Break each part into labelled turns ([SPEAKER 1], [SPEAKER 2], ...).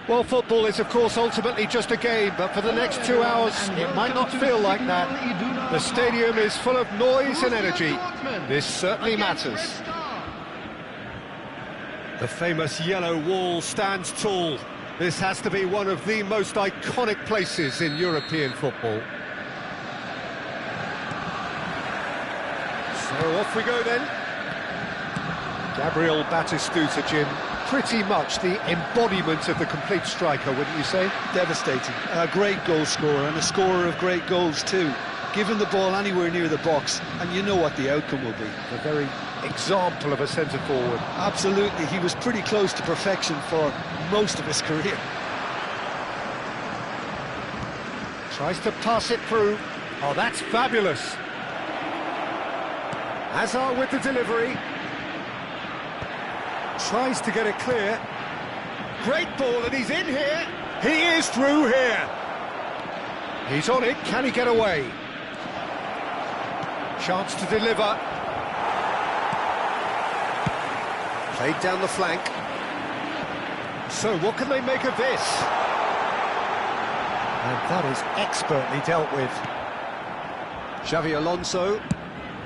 [SPEAKER 1] Well, football is, of course, ultimately just a game, but for the next 2 hours, it might not feel like that. The stadium is full of noise and energy. This certainly matters. The famous yellow wall stands tall. This has to be one of the most iconic places in European football. So off we go then. Gabriel Batistuta, Jim. Pretty much the embodiment of the complete striker, wouldn't you say?
[SPEAKER 2] Devastating. A great goal scorer and a scorer of great goals too. Give him the ball anywhere near the box and you know what the outcome will be.
[SPEAKER 1] A very example of a centre-forward.
[SPEAKER 2] Absolutely, he was pretty close to perfection for most of his career.
[SPEAKER 1] Tries to pass it through. Oh, that's fabulous. Hazard with the delivery. Tries to get it clear. Great ball, and he's in here. He is through here. He's on it. Can he get away? Chance to deliver. Played down the flank. So what can they make of this? And that is expertly dealt with. Xavi Alonso.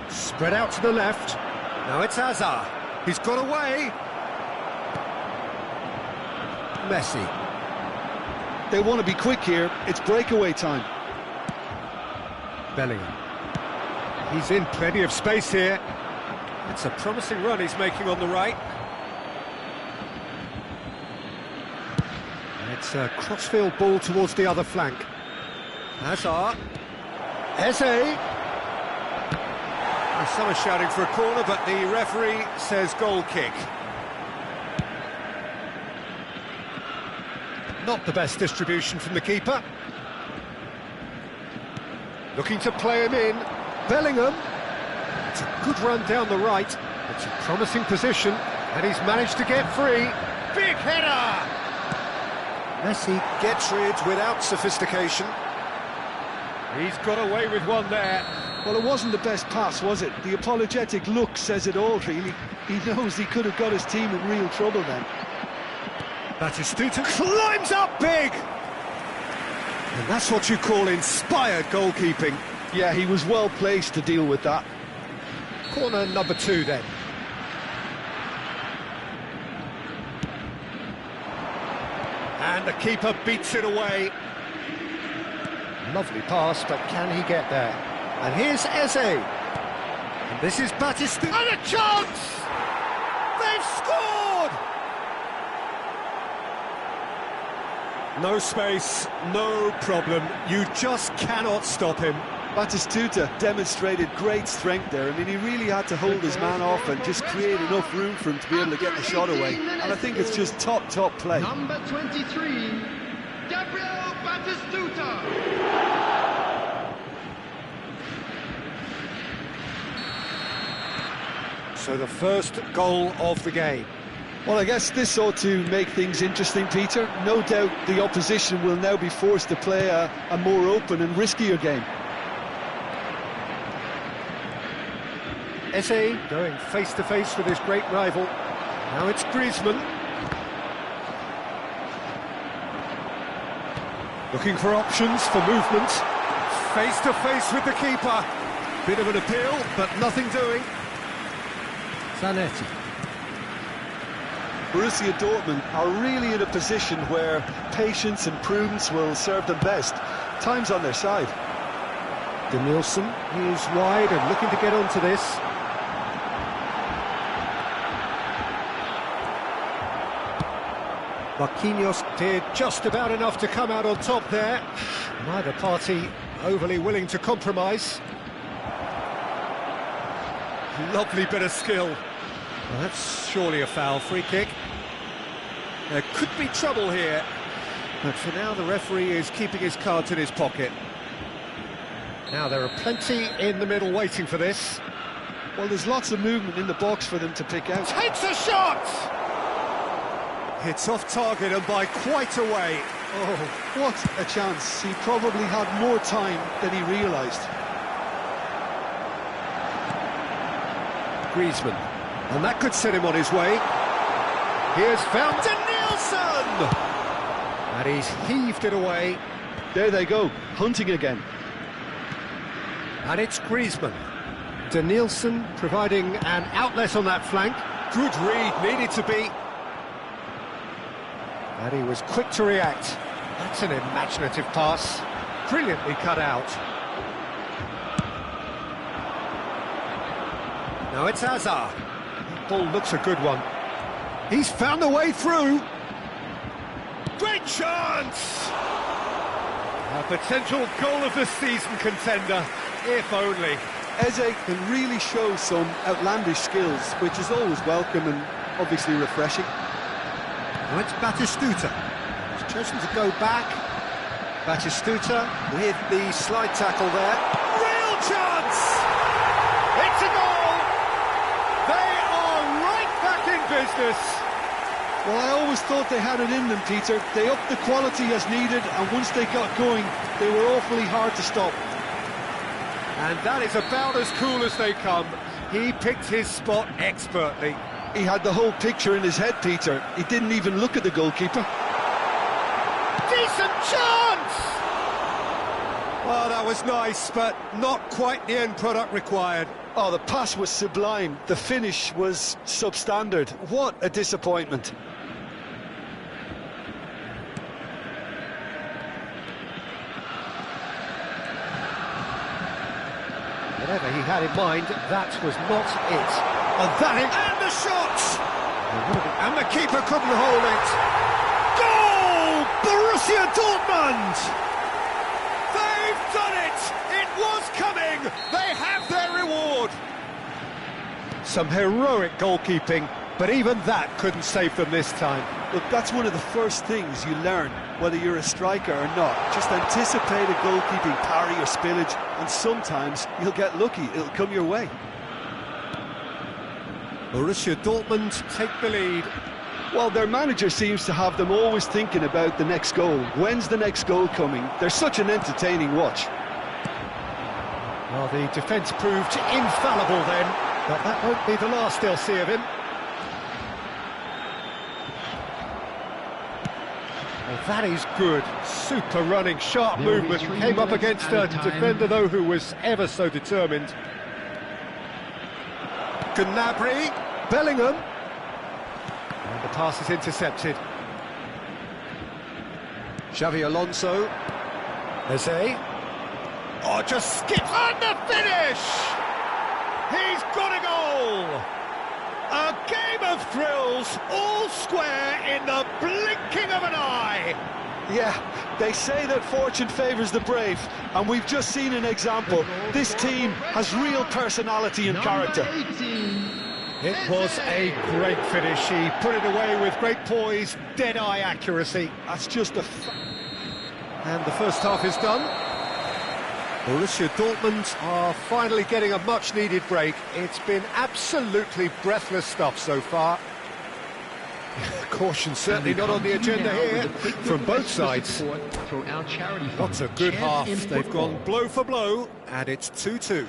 [SPEAKER 1] Spread out to the left. Now it's Hazard. He's got away. Messi.
[SPEAKER 2] They want to be quick here. It's breakaway time.
[SPEAKER 1] Bellingham. He's in plenty of space here. It's a promising run he's making on the right. And it's a crossfield ball towards the other flank. Hazard. Eze. Some are shouting for a corner, but the referee says goal kick. Not the best distribution from the keeper. Looking to play him in. Bellingham. It's a good run down the right. It's a promising position, and he's managed to get free. Big header! Messi gets rid without sophistication. He's got away with one there.
[SPEAKER 2] Well, it wasn't the best pass, was it? The apologetic look says it all, really. He knows he could have got his team in real trouble then.
[SPEAKER 1] Batistuta climbs up big! And that's what you call inspired goalkeeping.
[SPEAKER 2] Yeah, he was well placed to deal with that.
[SPEAKER 1] Corner number 2 then. And the keeper beats it away. Lovely pass, but can he get there? And here's Eze. And this is Batistuta. And a chance! They've scored! No space, no problem. You just cannot stop him.
[SPEAKER 2] Batistuta demonstrated great strength there. I mean, he really had to hold his man off and just create enough room for him to be able to get the shot away. And I think it's just top play.
[SPEAKER 3] Number 23, Gabriel Batistuta.
[SPEAKER 1] So the first goal of the game.
[SPEAKER 2] Well, I guess this ought to make things interesting, Peter. No doubt the opposition will now be forced to play a more open and riskier game.
[SPEAKER 1] Eze going face-to-face with his great rival. Now it's Griezmann. Looking for options for movement. Face-to-face with the keeper. Bit of an appeal, but nothing doing. Zanetti.
[SPEAKER 2] Borussia Dortmund are really in a position where patience and prudence will serve them best. Time's on their side.
[SPEAKER 1] Danielson, he is wide and looking to get onto this. Marquinhos did just about enough to come out on top there. Neither party overly willing to compromise. Lovely bit of skill. Well, that's surely a foul. Free kick. There could be trouble here, but for now the referee is keeping his cards in his pocket. Now there are plenty in the middle waiting for this.
[SPEAKER 2] Well, there's lots of movement in the box for them to pick out.
[SPEAKER 1] Takes a shot! Hits off target and by quite a way.
[SPEAKER 2] Oh, what a chance. He probably had more time than he realised.
[SPEAKER 1] Griezmann. And that could set him on his way. Here's found Danielson! And he's heaved it away.
[SPEAKER 2] There they go, hunting again.
[SPEAKER 1] And it's Griezmann. Danielson providing an outlet on that flank. Good read, needed to be. And he was quick to react. That's an imaginative pass. Brilliantly cut out. Now it's Hazard. Ball looks a good one. He's found a way through. Great chance! A potential goal of the season contender, if only.
[SPEAKER 2] Eze can really show some outlandish skills, which is always welcome and obviously refreshing.
[SPEAKER 1] Now it's Batistuta. He's chosen to go back. Batistuta with the slide tackle there. Real chance! It's a goal! They are right back in business.
[SPEAKER 2] Well, I always thought they had it in them, Peter. They upped the quality as needed, and once they got going, they were awfully hard to stop.
[SPEAKER 1] And that is about as cool as they come. He picked his spot expertly.
[SPEAKER 2] He had the whole picture in his head, Peter. He didn't even look at the goalkeeper.
[SPEAKER 1] Decent chance! Oh, that was nice, but not quite the end product required.
[SPEAKER 2] Oh, the pass was sublime. The finish was substandard. What a disappointment.
[SPEAKER 1] Whatever he had in mind, that was not it. And the shot! And the keeper couldn't hold it. Goal! Borussia Dortmund! They've done it! It was coming! They have their reward! Some heroic goalkeeping, but even that couldn't save them this time.
[SPEAKER 2] Look, that's one of the first things you learn, whether you're a striker or not. Just anticipate a goalkeeping parry or spillage, and sometimes you'll get lucky. It'll come your way.
[SPEAKER 1] Borussia Dortmund take the lead.
[SPEAKER 2] Well, their manager seems to have them always thinking about the next goal. When's the next goal coming? They're such an entertaining watch.
[SPEAKER 1] Well, the defence proved infallible then, but that won't be the last they'll see of him. Well, that is good. Super running, sharp movement. Came up against a defender, though, who was ever so determined. Gnabry, Bellingham. And the pass is intercepted. Xavi Alonso. Eze. Oh, just skips on the finish! He's got a goal! A game of thrills, all square in the blinking of an eye!
[SPEAKER 2] Yeah, they say that fortune favours the brave, and we've just seen an example. This team has real personality and character.
[SPEAKER 1] It was a great finish. He put it away with great poise, dead-eye accuracy.
[SPEAKER 2] That's just a...
[SPEAKER 1] And the first half is done. Borussia Dortmund are finally getting a much-needed break. It's been absolutely breathless stuff so far. Caution certainly not on the agenda here from both sides. What a good half. They've gone blow for blow, and it's 2-2.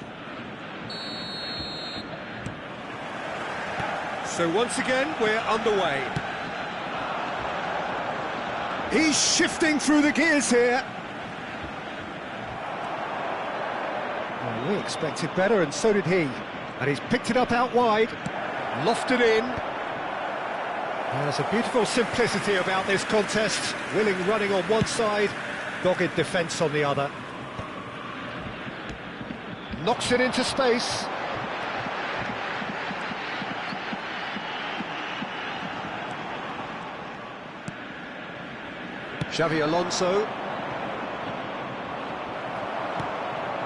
[SPEAKER 1] So once again, we're underway. He's shifting through the gears here. Well, we expected better, and so did he. And he's picked it up out wide, lofted in. There's a beautiful simplicity about this contest. Willing running on one side, dogged defence on the other. Knocks it into space. Xavi Alonso.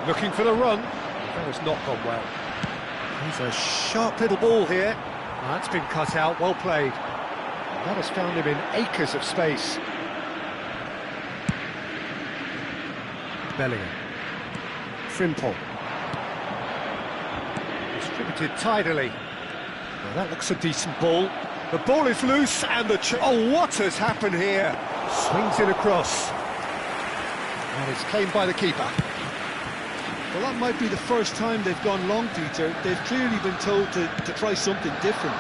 [SPEAKER 1] Looking for the run. That has not gone well. He's a sharp little ball here. That's been cut out, well played. That has found him in acres of space. Bellingham. Frimpong. Distributed tidily. Now that looks a decent ball. The ball is loose and the... Oh, what has happened here? Swings it across. And it's claimed by the keeper.
[SPEAKER 2] Well, that might be the first time they've gone long, Peter. They've clearly been told to try something different.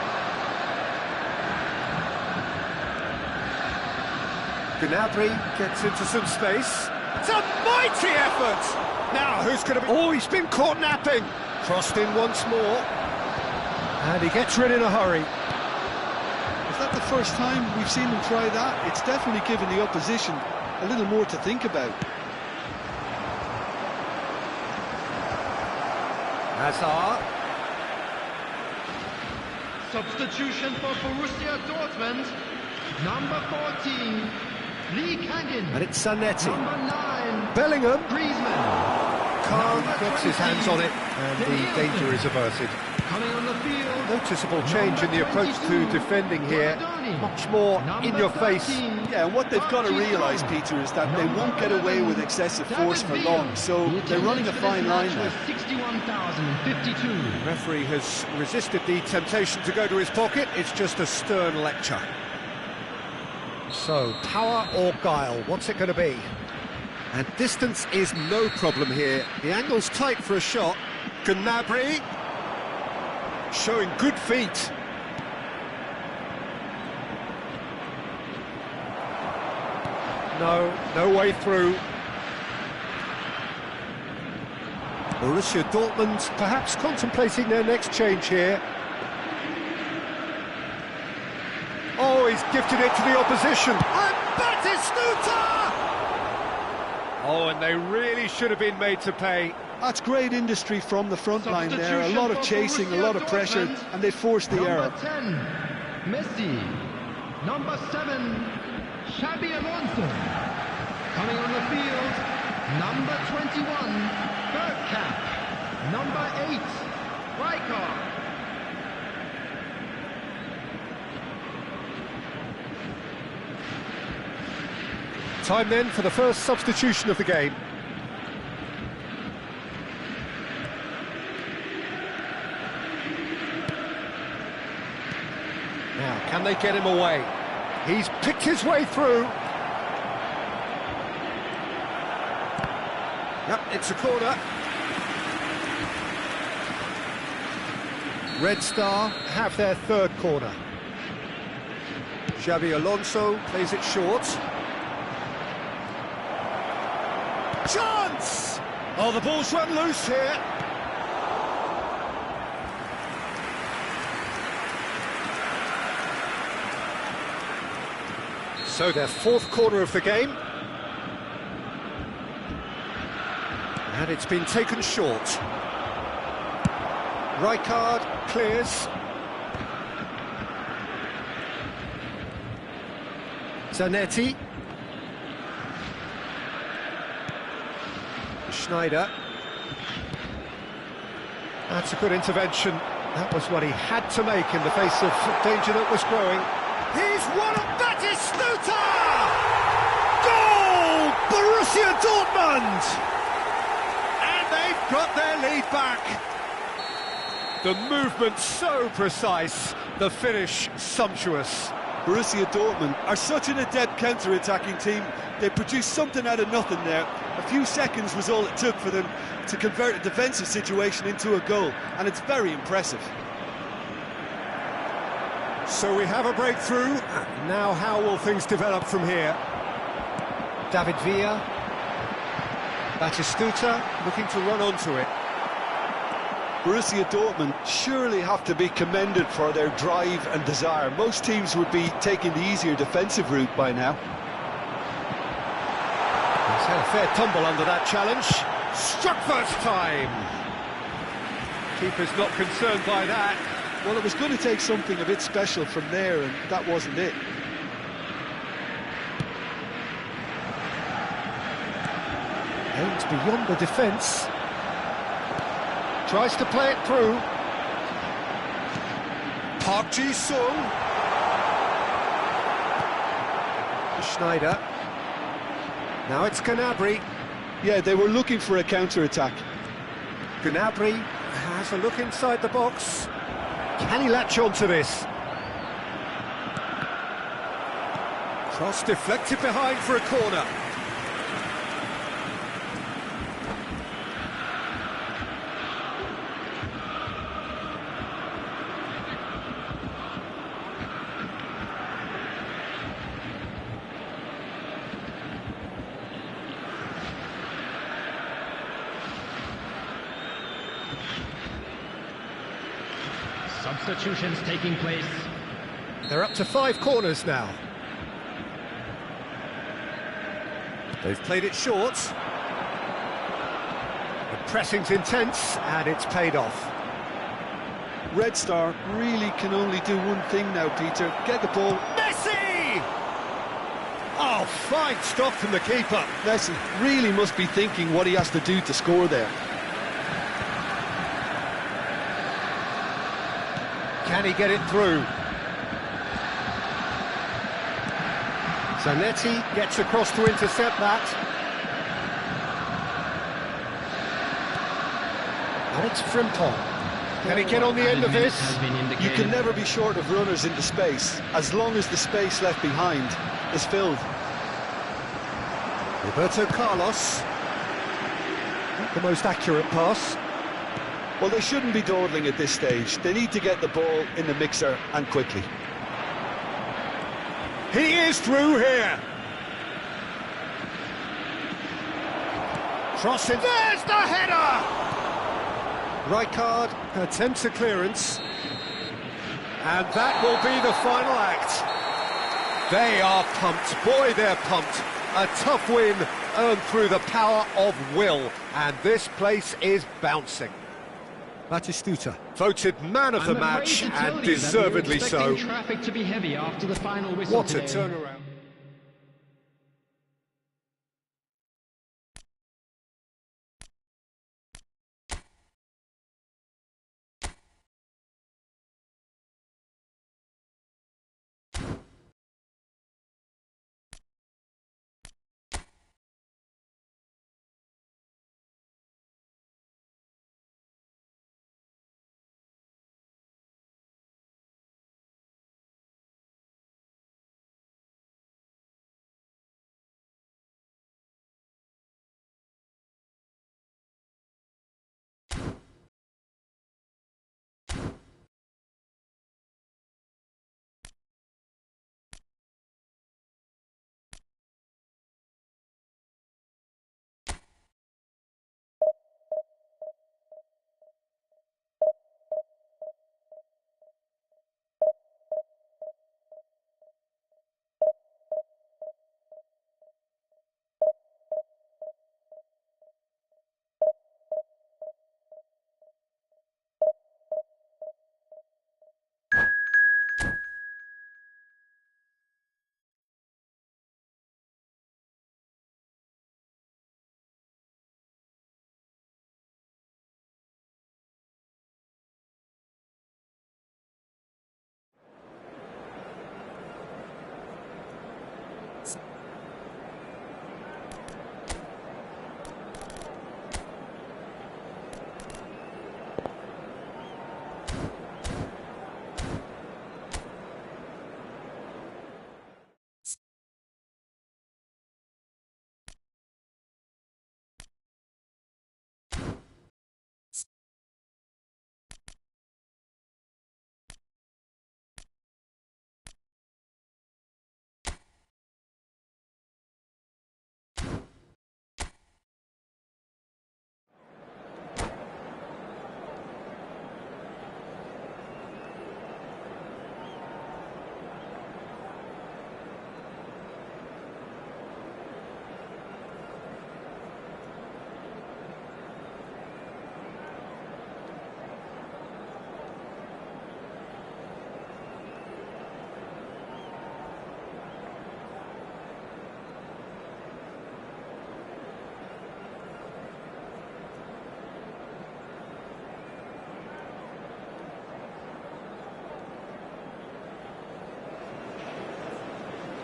[SPEAKER 1] Gnabry gets into some space. It's a mighty effort! Now, who's going to be... Oh, he's been caught napping! Crossed in once more. And he gets rid in a hurry.
[SPEAKER 2] Is that the first time we've seen him try that? It's definitely given the opposition a little more to think about.
[SPEAKER 1] Hazard.
[SPEAKER 3] Substitution for Borussia Dortmund. Number 14, Lee Kangin.
[SPEAKER 1] And it's Zanetti.
[SPEAKER 3] Number 9,
[SPEAKER 1] Bellingham.
[SPEAKER 3] Griezmann.
[SPEAKER 1] Khan
[SPEAKER 3] Number
[SPEAKER 1] gets his hands on it,
[SPEAKER 3] 20,
[SPEAKER 1] and the danger is averted.
[SPEAKER 3] Coming on the field.
[SPEAKER 1] Noticeable change in the approach to defending here. Much more in your face.
[SPEAKER 2] Yeah, and what they've got to realise, Peter, is that they won't get away with excessive force for long, so they're running a fine line now.
[SPEAKER 3] 61,052.
[SPEAKER 1] Referee has resisted the temptation to go to his pocket. It's just a stern lecture. So, power or guile, what's it going to be? And distance is no problem here. The angle's tight for a shot. Gnabry showing good feet. No way through. Borussia Dortmund perhaps contemplating their next change here. Oh, he's gifted it to the opposition. And Batistuta! Oh, and they really should have been made to pay.
[SPEAKER 2] That's great industry from the front line there. A lot of chasing, a lot of pressure, and they forced the error.
[SPEAKER 3] Number 10, Messi. Number 7, Xabi Alonso. Coming on the field, number 21, Bergkamp. Number 8, Rijkaard.
[SPEAKER 1] Time then for the first substitution of the game. Now, can they get him away? He's picked his way through. Yep, it's a corner. Red Star have their third corner. Xabi Alonso plays it short. Chance! Oh, the ball's run loose here. So their fourth corner of the game. And it's been taken short. Rijkaard clears. Zanetti. Schneider. That's a good intervention. That was what he had to make in the face of danger that was growing. He's won a Batistuta! Goal! Borussia Dortmund! And they've got their lead back. The movement so precise, the finish sumptuous.
[SPEAKER 2] Borussia Dortmund are such an adept counter-attacking team. They produced something out of nothing there. A few seconds was all it took for them to convert a defensive situation into a goal, and it's very impressive.
[SPEAKER 1] So we have a breakthrough. Now how will things develop from here? David Villa. Batistuta looking to run onto it.
[SPEAKER 2] Borussia Dortmund surely have to be commended for their drive and desire. Most teams would be taking the easier defensive route by now.
[SPEAKER 1] He's had a fair tumble under that challenge. Struck first time. Keeper's not concerned by that.
[SPEAKER 2] Well, it was going to take something a bit special from there, and that wasn't it.
[SPEAKER 1] Aims beyond the defence. Tries to play it through. Park Ji-sung. Schneider. Now it's Gnabry.
[SPEAKER 2] Yeah, they were looking for a counter-attack.
[SPEAKER 1] Gnabry has a look inside the box. Can he latch onto this? Cross deflected behind for a corner.
[SPEAKER 3] Substitutions taking place.
[SPEAKER 1] They're up to 5 corners now. They've played it short. The pressing's intense, and it's paid off.
[SPEAKER 2] Red Star really can only do one thing now, Peter. Get the ball.
[SPEAKER 1] Messi! Oh, fine stop from the keeper.
[SPEAKER 2] Messi really must be thinking what he has to do to score there.
[SPEAKER 1] Can he get it through? Zanetti gets across to intercept that. And it's Frimpong. Can he get on the end of this?
[SPEAKER 2] You can never be short of runners into space, as long as the space left behind is filled.
[SPEAKER 1] Roberto Carlos. Not the most accurate pass.
[SPEAKER 2] Well, they shouldn't be dawdling at this stage. They need to get the ball in the mixer, and quickly.
[SPEAKER 1] He is through here. Crossing. There's the header! Rijkaard attempts a clearance. And that will be the final act. They are pumped. Boy, they're pumped. A tough win earned through the power of will. And this place is bouncing. Batistuta voted man of the match, and deservedly so.
[SPEAKER 3] Traffic to be heavy after the final whistle.
[SPEAKER 1] What a turnaround.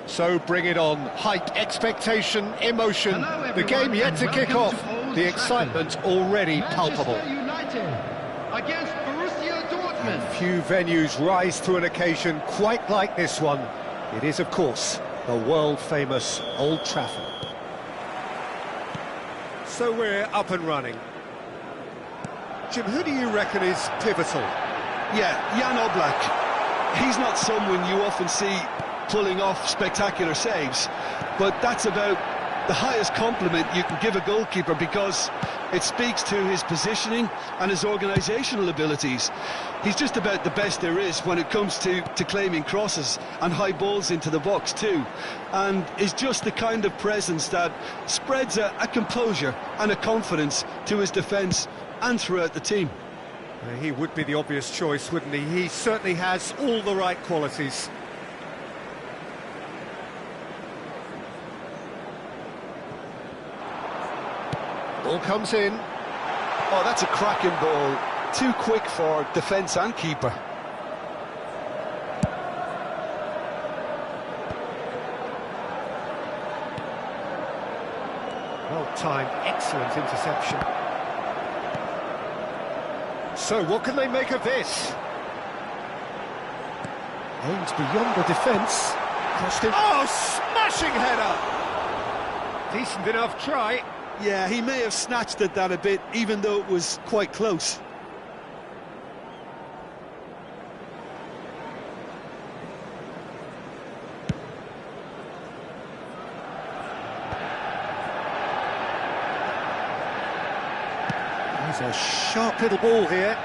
[SPEAKER 1] So bring it on. Hype, expectation, emotion. The game yet to kick off. The excitement already palpable.
[SPEAKER 3] Manchester United against Borussia Dortmund.
[SPEAKER 1] Few venues rise to an occasion quite like this one. It is, of course, the world-famous Old Trafford. So we're up and running. Jim, who do you reckon is pivotal?
[SPEAKER 2] Yeah, Jan Oblak. He's not someone you often see pulling off spectacular saves, but that's about the highest compliment you can give a goalkeeper, because It speaks to his positioning and his organisational abilities. He's just about the best there is when it comes to claiming crosses and high balls into the box too, and is just the kind of presence that spreads a composure and a confidence to his defence and throughout the team.
[SPEAKER 1] He would be the obvious choice, wouldn't he? He certainly has all the right qualities. Ball comes in.
[SPEAKER 2] Oh, that's a cracking ball. Too quick for defence and keeper.
[SPEAKER 1] Well-timed, excellent interception. So, what can they make of this? Aims beyond the defence. Crossed in. Oh, smashing header! Decent enough try.
[SPEAKER 2] Yeah, he may have snatched at that a bit, even though it was quite close.
[SPEAKER 1] There's a sharp little ball here.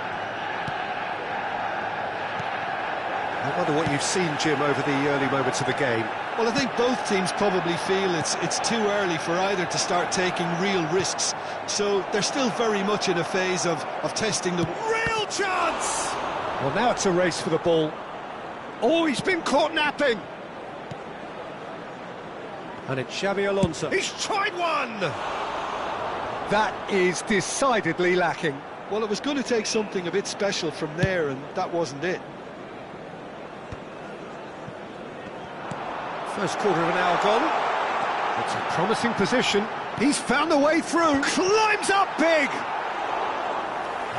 [SPEAKER 1] I wonder what you've seen, Jim, over the early moments of the game.
[SPEAKER 2] Well, I think both teams probably feel it's too early for either to start taking real risks. So they're still very much in a phase of testing the...
[SPEAKER 1] Real chance! Well, now it's a race for the ball. Oh, he's been caught napping. And it's Xabi Alonso. He's tried one! That is decidedly lacking.
[SPEAKER 2] Well, it was going to take something a bit special from there, and that wasn't it.
[SPEAKER 1] First quarter of an hour gone. It's a promising position. He's found the way through. Climbs up big.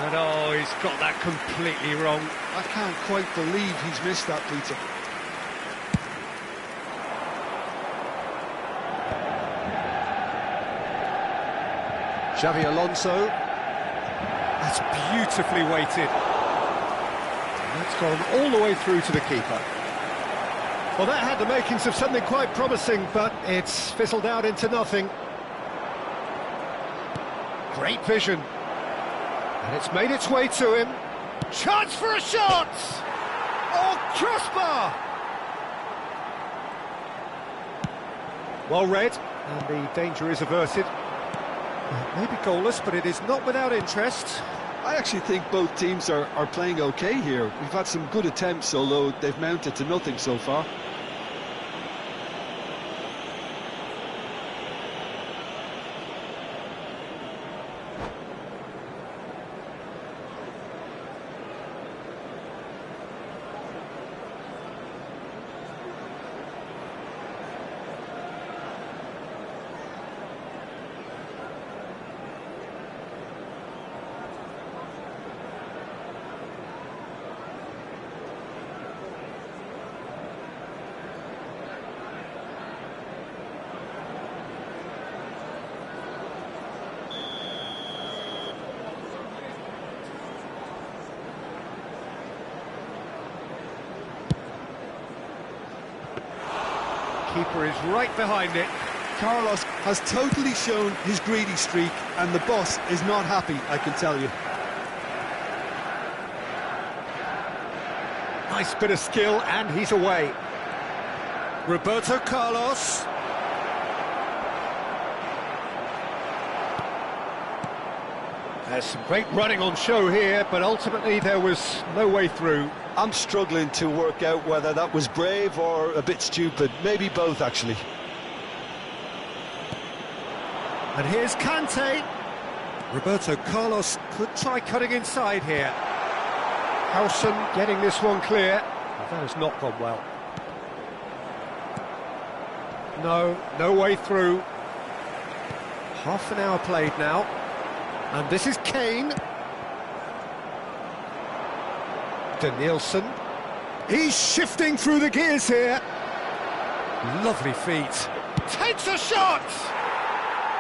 [SPEAKER 1] And oh, he's got that completely wrong.
[SPEAKER 2] I can't quite believe he's missed that, Peter.
[SPEAKER 1] Xabi Alonso. That's beautifully weighted. And that's gone all the way through to the keeper. Well, that had the makings of something quite promising, but it's fizzled out into nothing. Great vision. And it's made its way to him. Chance for a shot! Oh, crossbar! Well read, and the danger is averted. Maybe goalless, but it is not without interest.
[SPEAKER 2] I actually think both teams are playing okay here. We've had some good attempts, although they've mounted to nothing so far.
[SPEAKER 1] Keeper is right behind it.
[SPEAKER 2] Carlos has totally shown his greedy streak, and the boss is not happy, I can tell you.
[SPEAKER 1] Nice bit of skill, and he's away. Roberto Carlos. There's some great running on show here, but ultimately there was no way through.
[SPEAKER 2] I'm struggling to work out whether that was brave or a bit stupid. Maybe both, actually.
[SPEAKER 1] And here's Kante. Roberto Carlos could try cutting inside here. Howson getting this one clear. That has not gone well. No way through. Half an hour played now. And this is Kane. Danielson. He's shifting through the gears here. Lovely feet. Takes a shot!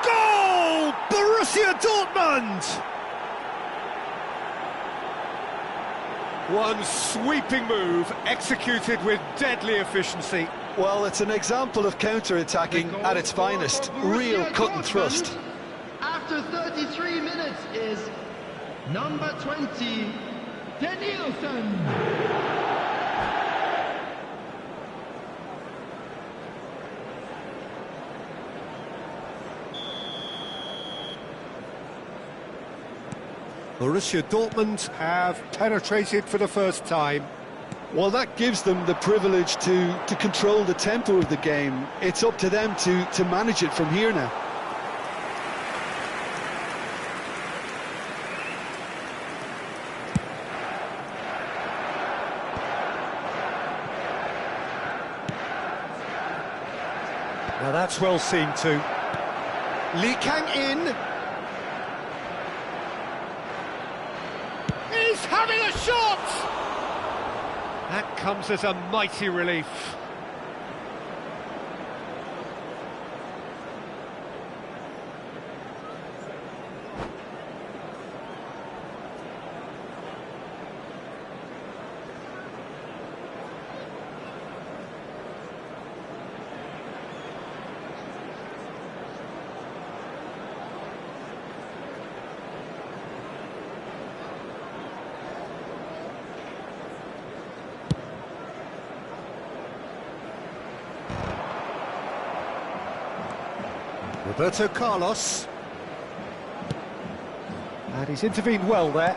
[SPEAKER 1] Goal! Borussia Dortmund! One sweeping move, executed with deadly efficiency.
[SPEAKER 2] Well, it's an example of counter-attacking at its finest. Real cut and thrust.
[SPEAKER 3] After after 33 minutes is number 20, Danielson.
[SPEAKER 1] Borussia Dortmund have penetrated for the first time.
[SPEAKER 2] Well, that gives them the privilege to control the tempo of the game. It's up to them to manage it from here now.
[SPEAKER 1] Now that's well seen too. Lee Kang-in. He's having a shot! That comes as a mighty relief. Roberto Carlos. And he's intervened well there.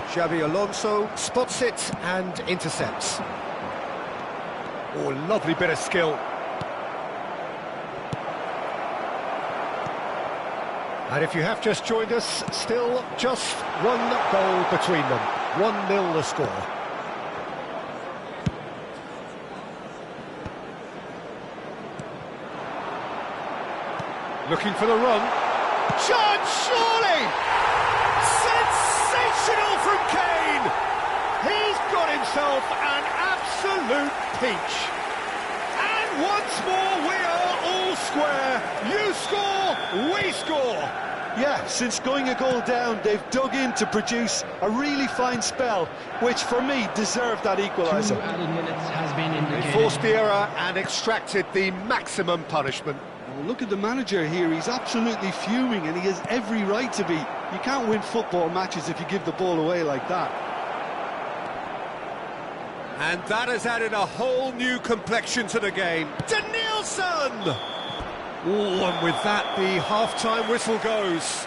[SPEAKER 1] Xabi Alonso spots it and intercepts. Oh, lovely bit of skill. And if you have just joined us, still just one goal between them. 1-0 the score. Looking for the run. Chance, surely! Sensational from Kane! He's got himself an absolute peach. And once more we are all square. You score, we score.
[SPEAKER 2] Yeah, since going a goal down, they've dug in to produce a really fine spell, which for me deserved that equaliser.
[SPEAKER 3] 2 added minutes has been indicated.
[SPEAKER 1] They forced the error and extracted the maximum punishment.
[SPEAKER 2] Well, look at the manager here, he's absolutely fuming and he has every right to be. You can't win football matches if you give the ball away like that.
[SPEAKER 1] And that has added a whole new complexion to the game. Danielson! Oh, and with that, the half-time whistle goes.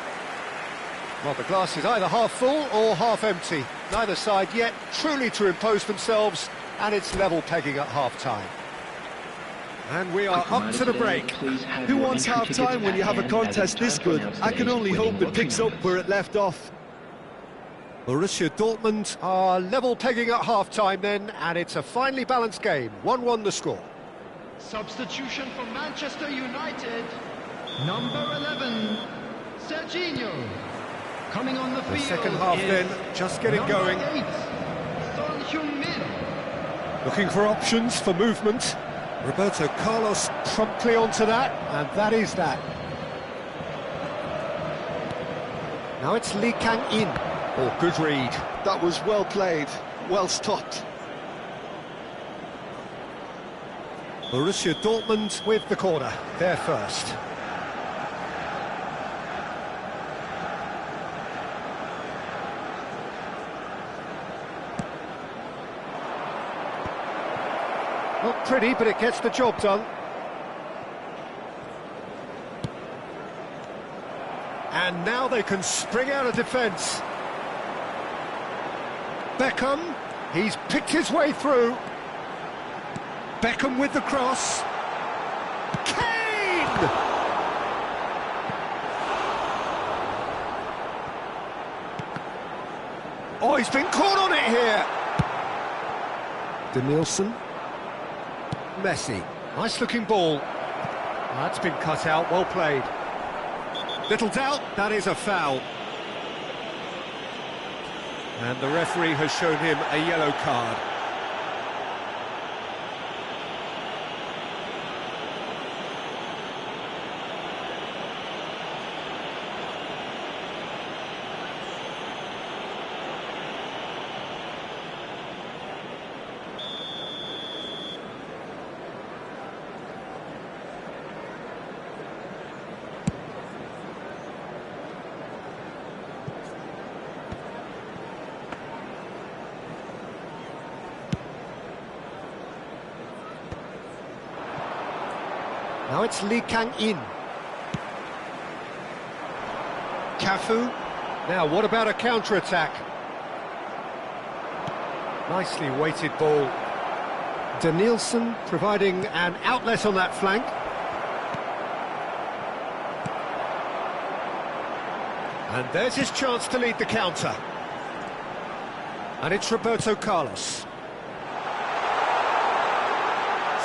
[SPEAKER 1] Well, the glass is either half full or half empty. Neither side yet truly to impose themselves, and it's level pegging at half-time. And we are up to the break.
[SPEAKER 2] Who wants half-time when you have a contest this good? I can only hope it picks up where it left off.
[SPEAKER 1] Borussia Dortmund are level pegging at half-time then, and it's a finely balanced game. 1-1 the score.
[SPEAKER 3] Substitution for Manchester United, number 11, Serginho. Coming on the field.
[SPEAKER 1] The second half then, just getting going.
[SPEAKER 3] 8, Son Heung-min.
[SPEAKER 1] Looking for options for movement. Roberto Carlos promptly onto that, and that is that. Now it's Lee Kang-in. Oh, good read.
[SPEAKER 2] That was well played, well stopped.
[SPEAKER 1] Borussia Dortmund with the corner, they're first. Not pretty, but it gets the job done. And now they can spring out of defence. Beckham, he's picked his way through. Beckham with the cross. Kane! Oh, he's been caught on it here. Danielson. Messi. Nice looking ball. That's been cut out, well played. Little doubt, that is a foul. And the referee has shown him a yellow card. Now it's Lee Kang-in. Cafu. Now, what about a counter-attack? Nicely weighted ball. Danielson providing an outlet on that flank. And there's his chance to lead the counter. And it's Roberto Carlos.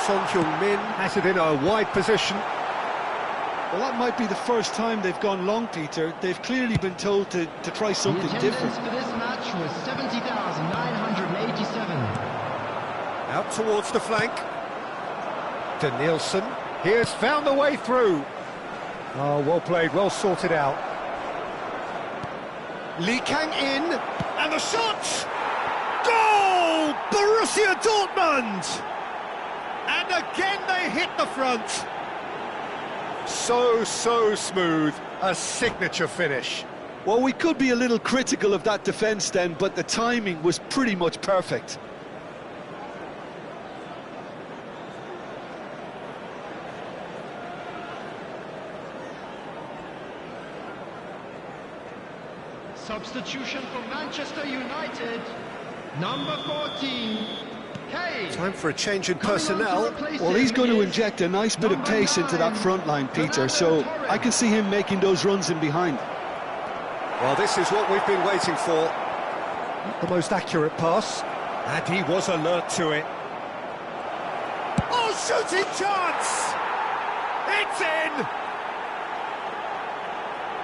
[SPEAKER 1] Son Heung-min has it in a wide position.
[SPEAKER 2] Well, that might be the first time they've gone long, Peter. They've clearly been told to try something different.
[SPEAKER 3] The attendance for this match was 70,987.
[SPEAKER 1] Out towards the flank. Danielson, he has found the way through. Oh, well played, well sorted out. Lee Kang-in, and the shot! Goal! Borussia Dortmund! And again they hit the front. So smooth, a signature finish.
[SPEAKER 2] Well, we could be a little critical of that defence then, but the timing was pretty much perfect.
[SPEAKER 3] Substitution for Manchester United. Number 14, Kane.
[SPEAKER 1] Time for a change in personnel.
[SPEAKER 2] Well, he's going to inject a nice bit of pace into that front line, Peter, so I can see him making those runs in behind.
[SPEAKER 1] Well, this is what we've been waiting for. Not the most accurate pass, and he was alert to it. Oh, shooting chance! It's in!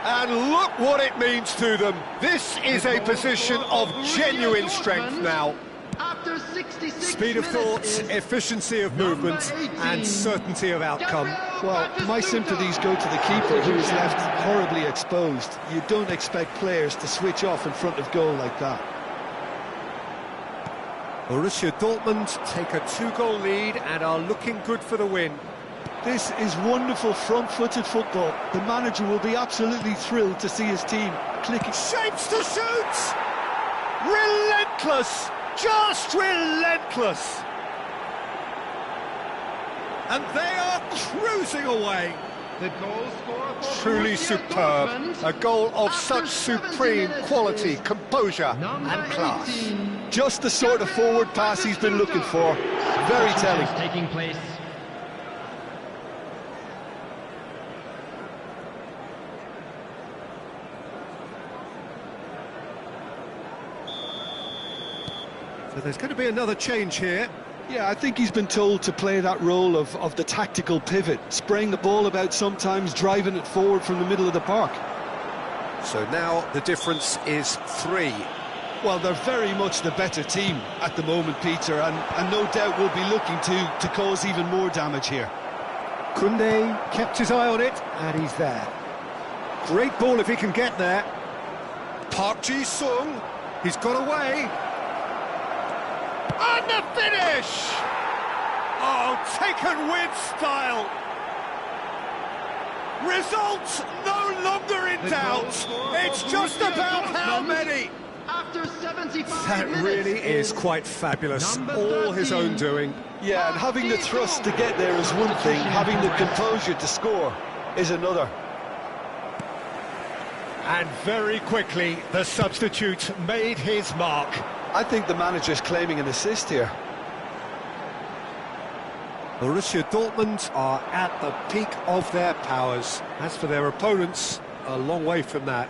[SPEAKER 1] And look what it means to them. This is a position of genuine strength now.
[SPEAKER 3] After 66
[SPEAKER 1] Speed of thought, efficiency of movement, and certainty of outcome.
[SPEAKER 2] Well, my sympathies go to the keeper, who is left horribly exposed. You don't expect players to switch off in front of goal like that.
[SPEAKER 1] Borussia Dortmund take a 2-goal lead and are looking good for the win.
[SPEAKER 2] This is wonderful front-footed football. The manager will be absolutely thrilled to see his team clicking.
[SPEAKER 1] Shapes to shoot! Relentless! Just relentless! And they are cruising away.
[SPEAKER 3] The goal scorer for
[SPEAKER 1] Truly
[SPEAKER 3] Borussia
[SPEAKER 1] superb.
[SPEAKER 3] Dortmund.
[SPEAKER 1] A goal of
[SPEAKER 3] After
[SPEAKER 1] such
[SPEAKER 3] 70
[SPEAKER 1] supreme
[SPEAKER 3] minutes
[SPEAKER 1] quality,
[SPEAKER 3] is
[SPEAKER 1] composure
[SPEAKER 3] number
[SPEAKER 1] and class.
[SPEAKER 3] 18.
[SPEAKER 2] Just the sort of forward pass he's been looking for. Very telling.
[SPEAKER 3] Substitutions taking place.
[SPEAKER 1] So there's going to be another change here.
[SPEAKER 2] Yeah, I think he's been told to play that role of the tactical pivot, spraying the ball about sometimes, driving it forward from the middle of the park.
[SPEAKER 1] So now the difference is 3.
[SPEAKER 2] Well, they're very much the better team at the moment, Peter, and no doubt will be looking to cause even more damage here.
[SPEAKER 1] Koundé kept his eye on it, and he's there. Great ball if he can get there. Park Ji-sung, he's got away. And the finish! Oh, taken with style. Result no longer in doubt. It's just about how many.
[SPEAKER 3] After 75
[SPEAKER 1] That
[SPEAKER 3] minutes
[SPEAKER 1] really is quite fabulous.
[SPEAKER 3] Number
[SPEAKER 1] All his
[SPEAKER 3] 13.
[SPEAKER 1] own doing.
[SPEAKER 2] Yeah, and having the thrust to get there is one thing, having the composure to score is another.
[SPEAKER 1] And very quickly, the substitute made his mark.
[SPEAKER 2] I think the manager's claiming an assist here.
[SPEAKER 1] Borussia Dortmund are at the peak of their powers. As for their opponents, a long way from that.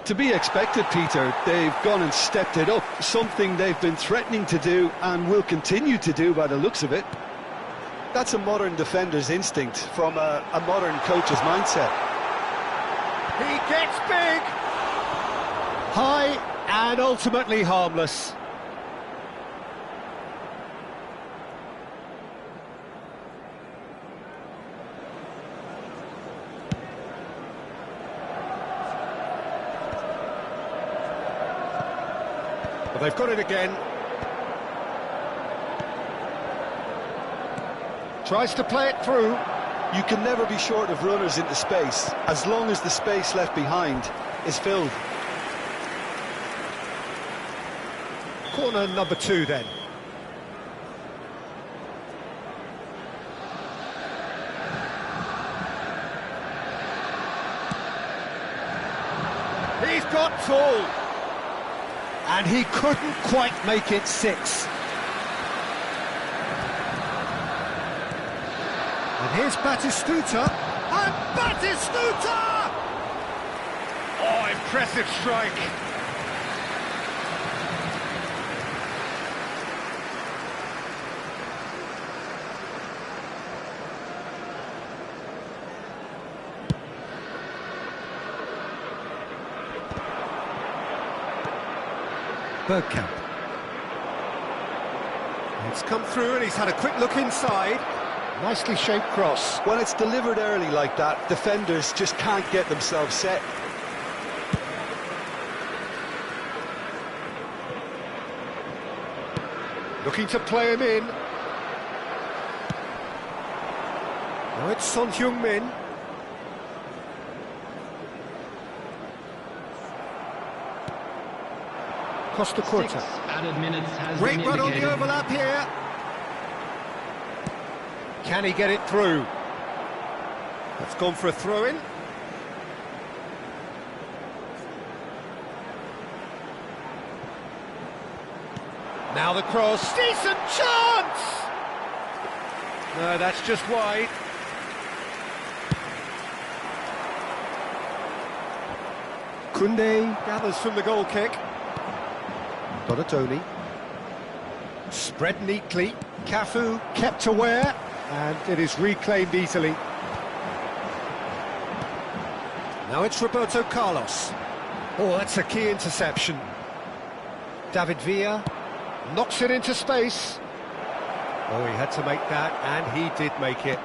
[SPEAKER 2] To be expected, Peter. They've gone and stepped it up, something they've been threatening to do and will continue to do by the looks of it. That's a modern defender's instinct from a modern coach's mindset.
[SPEAKER 1] He gets big! High and ultimately harmless. Well, they've got it again. Tries to play it through.
[SPEAKER 2] You can never be short of runners into space, as long as the space left behind is filled.
[SPEAKER 1] Corner number 2 then. He's got full. And he couldn't quite make it 6. And here's Batistuta. And Batistuta! Oh, impressive strike. Bergkamp. It's come through and he's had a quick look inside. Nicely shaped cross.
[SPEAKER 2] When it's delivered early like that, defenders just can't get themselves set.
[SPEAKER 1] Looking to play him in. Now it's Son Heung-min. Costa Curta.
[SPEAKER 3] 6 added minutes has
[SPEAKER 1] Great
[SPEAKER 3] been
[SPEAKER 1] run on
[SPEAKER 3] indicated.
[SPEAKER 1] the overlap here. Can he get it through? That's gone for a throw-in. Now the cross. Decent chance! No, that's just wide. Koundé gathers from the goal kick. Donatoni. Spread neatly. Cafu kept aware, and it is reclaimed easily. Now it's Roberto Carlos. Oh, that's a key interception. David Villa knocks it into space. Oh, he had to make that, and he did make it.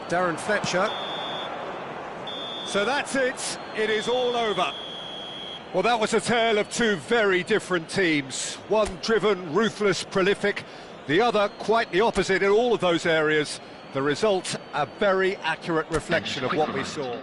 [SPEAKER 1] Darren Fletcher. So that's it. It is all over. Well, that was a tale of two very different teams. One driven, ruthless, prolific. The other quite the opposite in all of those areas. The result, a very accurate reflection of what we saw.